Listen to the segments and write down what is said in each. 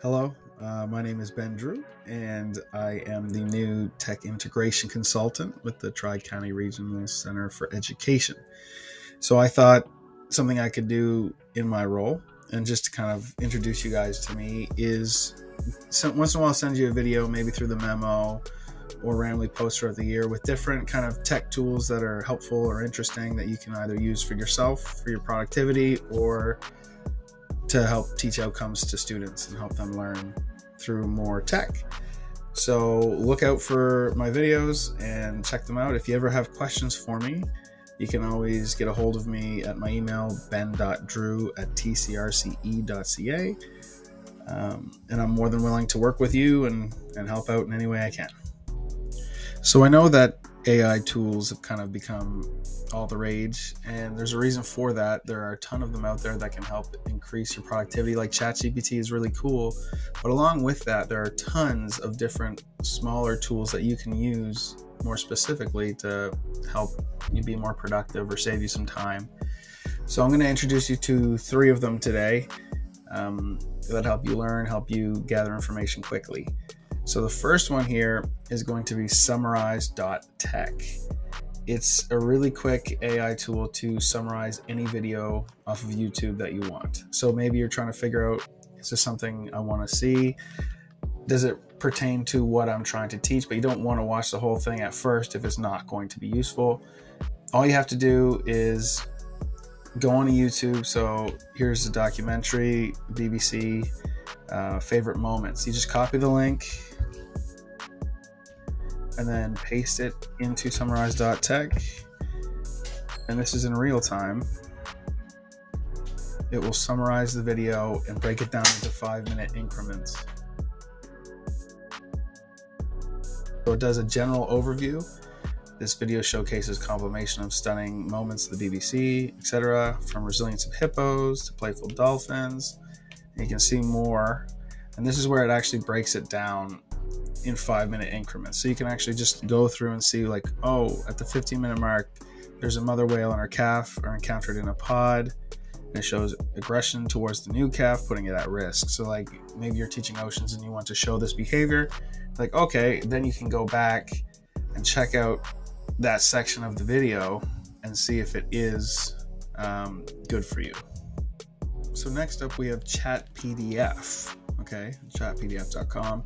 Hello, my name is Ben Drew, and I am the new tech integration consultant with the Tri-County Regional Center for Education. So I thought something I could do in my role, and just to kind of introduce you guys to me, is once in a while send you a video, maybe through the memo, or randomly post throughout the year with different kind of tech tools that are helpful or interesting that you can either use for yourself, for your productivity, or to help teach outcomes to students and help them learn through more tech. So look out for my videos and check them out. If you ever have questions for me, you can always get a hold of me at my email, ben.drew@tcrce.ca. And I'm more than willing to work with you and help out in any way I can. So I know that AI tools have kind of become all the rage, and there's a reason for that. There are a ton of them out there that can help increase your productivity. Like ChatGPT is really cool, but along with that, there are tons of different smaller tools that you can use more specifically to help you be more productive or save you some time. So I'm going to introduce you to 3 of them today that help you learn, help you gather information quickly. So the first one here is going to be Summerize.tech. It's a really quick AI tool to summarize any video off of YouTube that you want. So maybe you're trying to figure out, is this something I want to see? Does it pertain to what I'm trying to teach? But you don't want to watch the whole thing at first if it's not going to be useful. All you have to do is go on to YouTube. So here's the documentary, BBC, favorite moments. You just copy the link and then paste it into Summerize.tech. And this is in real time. It will summarize the video and break it down into 5-minute increments. So it does a general overview. This video showcases a compilation of stunning moments of the BBC, etc., from resilience of hippos to playful dolphins. And you can see more. And this is where it actually breaks it down in 5-minute increments. So you can actually just go through and see, like, oh, at the 15-minute mark, there's a mother whale and her calf are encountered in a pod. And it shows aggression towards the new calf, putting it at risk. So like maybe you're teaching oceans and you want to show this behavior. Like, okay, then you can go back and check out that section of the video and see if it is good for you. So next up we have ChatPDF. Okay, chatpdf.com.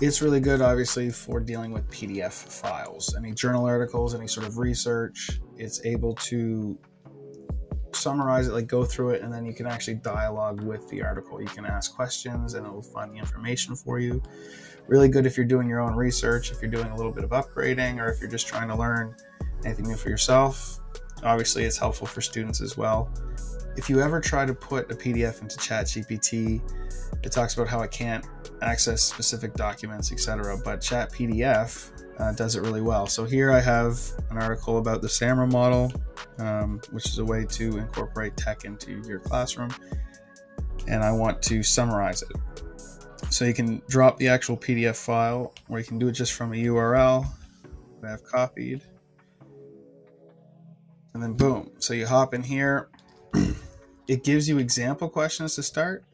It's really good, obviously, for dealing with PDF files. Any journal articles, any sort of research, it's able to summarize it, like go through it, and then you can actually dialogue with the article. You can ask questions and it will find the information for you. Really good if you're doing your own research, if you're doing a little bit of upgrading, or if you're just trying to learn anything new for yourself. Obviously, it's helpful for students as well. If you ever try to put a PDF into ChatGPT, it talks about how it can't access specific documents, etc. But ChatPDF does it really well. So here I have an article about the SAMR model, which is a way to incorporate tech into your classroom. And I want to summarize it. So you can drop the actual PDF file, or you can do it just from a URL that I've copied. And then boom. So you hop in here. It gives you example questions to start.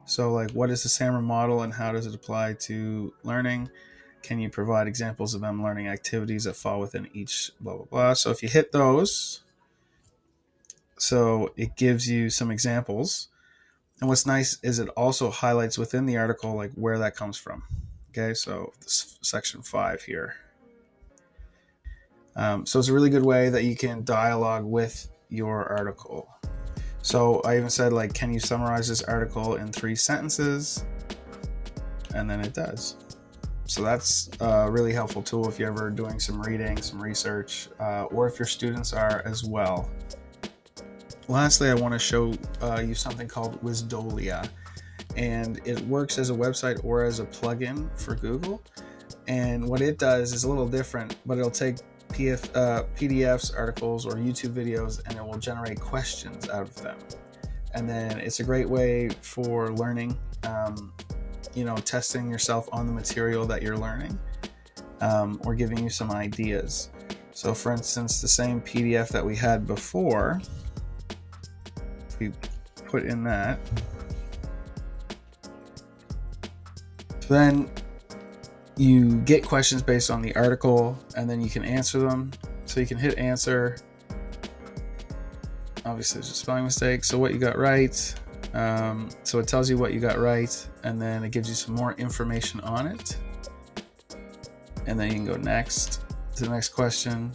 So like, what is the SAMR model and how does it apply to learning? Can you provide examples of them learning activities that fall within each blah, blah, blah. So if you hit those, so it gives you some examples. And what's nice is it also highlights within the article, like where that comes from. Okay, so this section 5 here. So it's a really good way that you can dialogue with your article. So I even said, like, can you summarize this article in 3 sentences? And then it does. So that's a really helpful tool if you're ever doing some reading, some research, or if your students are as well. Lastly, I want to show you something called Wisdolia. And it works as a website or as a plugin for Google. And what it does is a little different, but it'll take PDFs, articles, or YouTube videos, and it will generate questions out of them. And then it's a great way for learning, testing yourself on the material that you're learning, or giving you some ideas. So for instance, the same PDF that we had before, if we put in that, So then you get questions based on the article, and then you can answer them. So you can hit answer. Obviously there's a spelling mistake. So what you got right. So it tells you what you got right, and then it gives you some more information on it. And then you can go next to the next question.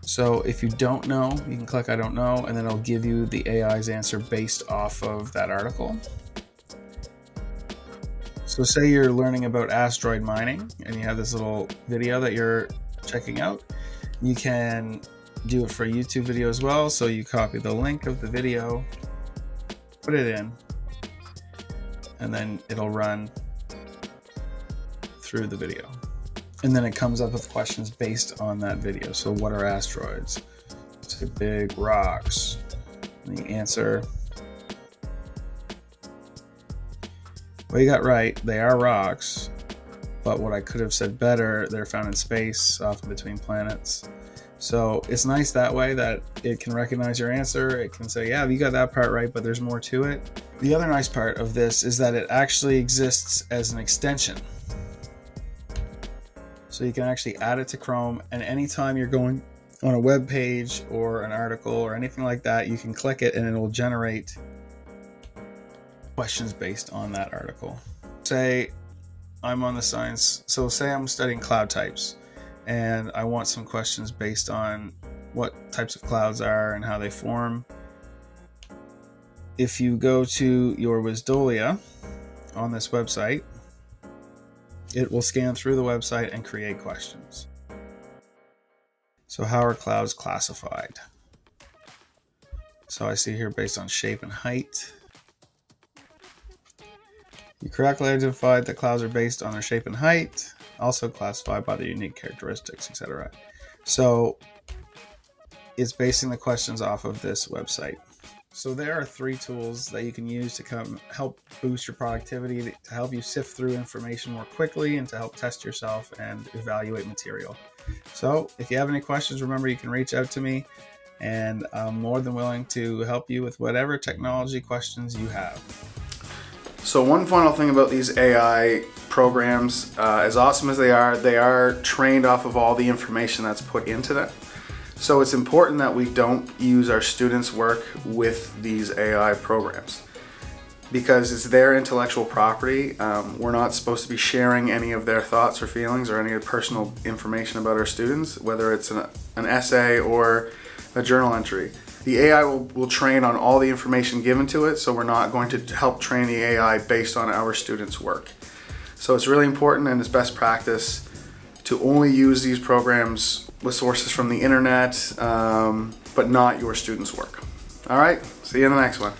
So if you don't know, you can click I don't know, and then it'll give you the AI's answer based off of that article. So say you're learning about asteroid mining and you have this little video that you're checking out. You can do it for a YouTube video as well. So you copy the link of the video, put it in, and then it'll run through the video. And then it comes up with questions based on that video. So what are asteroids? Say big rocks. And the answer, well, you got right, they are rocks. But what I could have said better, they're found in space, often between planets. So it's nice that way that it can recognize your answer. It can say, yeah, you got that part right, but there's more to it. The other nice part of this is that it actually exists as an extension. So you can actually add it to Chrome, and anytime you're going on a web page or an article or anything like that, you can click it and it will generate questions based on that article. Say I'm on the science, so say I'm studying cloud types and I want some questions based on what types of clouds are and how they form. If you go to your Wisdolia on this website, it will scan through the website and create questions. So how are clouds classified? So I see here based on shape and height. You correctly identified that clouds are based on their shape and height, also classified by their unique characteristics, etc. So it's basing the questions off of this website. So there are 3 tools that you can use to help boost your productivity, to help you sift through information more quickly, and to help test yourself and evaluate material. So if you have any questions, remember you can reach out to me, and I'm more than willing to help you with whatever technology questions you have. So one final thing about these AI programs, as awesome as they are trained off of all the information that's put into them. So it's important that we don't use our students' work with these AI programs because it's their intellectual property. We're not supposed to be sharing any of their thoughts or feelings or any personal information about our students, whether it's an essay or a journal entry. The AI will train on all the information given to it, so we're not going to help train the AI based on our students' work. So it's really important, and it's best practice to only use these programs with sources from the internet, but not your students' work. All right, see you in the next one.